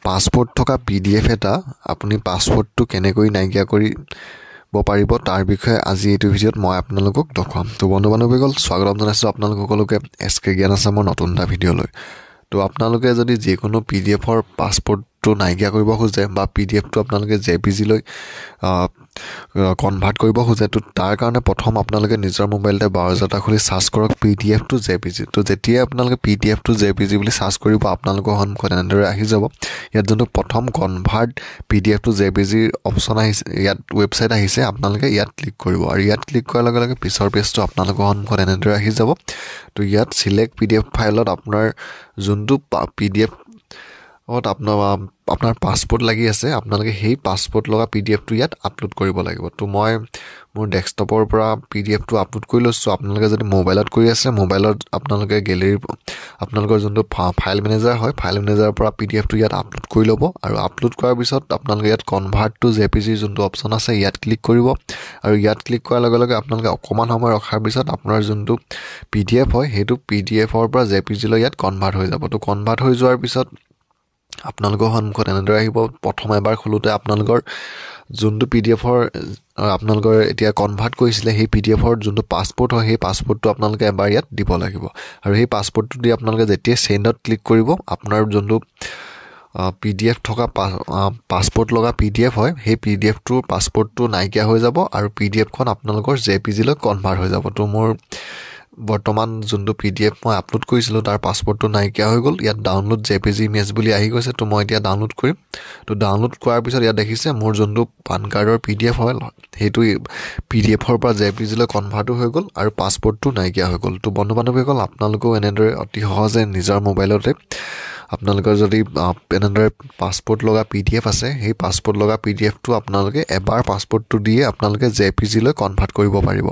Passport থকা PDF এটা আপুনি পাছপোৰ্টটো কেনেকৈ নাইকিয়া কৰিব পাৰিব তাৰ বিষয়ে আজি এইটো ভিডিঅ'ত মই আপোনালোকক দেখুৱাম। তো বন্ধু বান্ধৱীসকল স্বাগতম জনাইছোঁ আপোনালোক সকলোকে SK জ্ঞান আছামৰ নতুন এটা ভিডিঅ'লৈ। তো আপোনালোকে যদি যিকোনো PDFৰ পাছপোৰ্টটো নাইকিয়া কৰিব খোজে বা PDFটো আপোনালোকে JPG লৈ কনভাৰ্ট কৰিব খোজে তো তাৰ কাৰণে প্ৰথম আপোনালোকে নিজৰ মোবাইলতে ব্ৰাউজাৰটা খুলি সাৰ্চ কৰক PDF টু JPG। তো যেতিয়া আপোনালোকে PDF টু JPG বুলি সাৰ্চ কৰিব আপোনালোকৰ সন্মুখত এনেদৰে আহি যাব। ইয়াত যোনটো প্ৰথম convert PDF to JPG option আহিছে, ইয়াত ৱেবছাইট আহিছে, আপোনালোকে ইয়াত ক্লিক কৰিব আৰু ইয়াত ক্লিক কৰাৰ লগে লগে পিছৰ পেজটো আপোনালোকৰ সন্মুখত এনেদৰে আহি যাব। তো ইয়াত সিলেক্ট PDF ফাইলত আপোনাৰ যোনটো PDF আপোনাৰ পাছপোৰ্ট লাগি আছে আপোনালোকে সেই পাছপোৰ্ট লগা PDFটো ইয়াত আপলোড কৰিব লাগিব। তো মই মোৰ ডেস্কটপৰ পৰা PDFটো আপলোড কৰি লৈছোঁ। আপোনালোকে যদি মোবাইলত কৰি আছে মোবাইলত আপোনালোকে গেলেৰীৰ আপোনালোকৰ যোনটো ফাইল মেনেজাৰ হয় ফাইল মেনেজাৰৰ পৰা PDFটো ইয়াত আপলোড কৰি ল'ব আৰু আপলোড কৰাৰ পিছত আপোনালোকে ইয়াত কনভাৰ্ট টু JPG যোনটো অপচন আছে ইয়াত ক্লিক কৰিব আৰু ইয়াত ক্লিক কৰাৰ লগে লগে আপোনালোকে অকণমান সময় ৰখাৰ পিছত আপোনাৰ যোনটো PDF হয় সেইটো PDFৰ পৰা JPG লৈ ইয়াত কনভাৰ্ট হৈ যাব। তো কনভাৰ্ট হৈ যোৱাৰ পিছত আপোনালোকৰ সন্মুখত এনেদৰে আহিব। প্ৰথম এবাৰ খোলোতে আপোনালোকৰ যোনটো PDFৰ আপোনালোকৰ এতিয়া কনভাৰ্ট কৰিছিলে সেই PDFৰ যোনটো পাছপোৰ্ট হয় সেই পাছপোৰ্টটো আপোনালোকে এবাৰ ইয়াত দিব লাগিব আৰু সেই পাছপোৰ্টটো দি আপোনালোকে যেতিয়া সেণ্ডত ক্লিক কৰিব আপোনাৰ যোনটো PDF থকা পাছপোৰ্ট লগা PDF হয় সেই PDFটোৰ পাছপোৰ্টটো নাইকিয়া হৈ যাব আৰু PDFখন আপোনালোকৰ JPG লৈ কনভাৰ্ট হৈ যাব। তো মোৰ বৰ্তমান যোনটো PDF মই আপলোড কৰিছিলোঁ তাৰ পাছপোৰ্টটো নাইকিয়া হৈ গ'ল। ইয়াত ডাউনলোড JPG ইমেজ বুলি আহি গৈছে। তো মই এতিয়া ডাউনলোড কৰিম। তো ডাউনলোড কৰাৰ পিছত ইয়াত দেখিছে মোৰ যোনটো পান কাৰ্ডৰ PDF হয় সেইটো PDFৰ পৰা JPG লৈ কনভাৰ্টো হৈ গ'ল আৰু পাছপোৰ্টটো নাইকিয়া হৈ গ'ল। তো বন্ধু বান্ধৱীসকল আপোনালোকেও এনেদৰে অতি সহজে নিজৰ মোবাইলতে আপোনালোকৰ যদি এনেদৰে পাছপোৰ্ট লগা PDF আছে সেই পাছপোৰ্ট লগা PDFটো আপোনালোকে এবাৰ পাছপোৰ্টটো দিয়ে আপোনালোকে JPG লৈ কনভাৰ্ট কৰিব পাৰিব।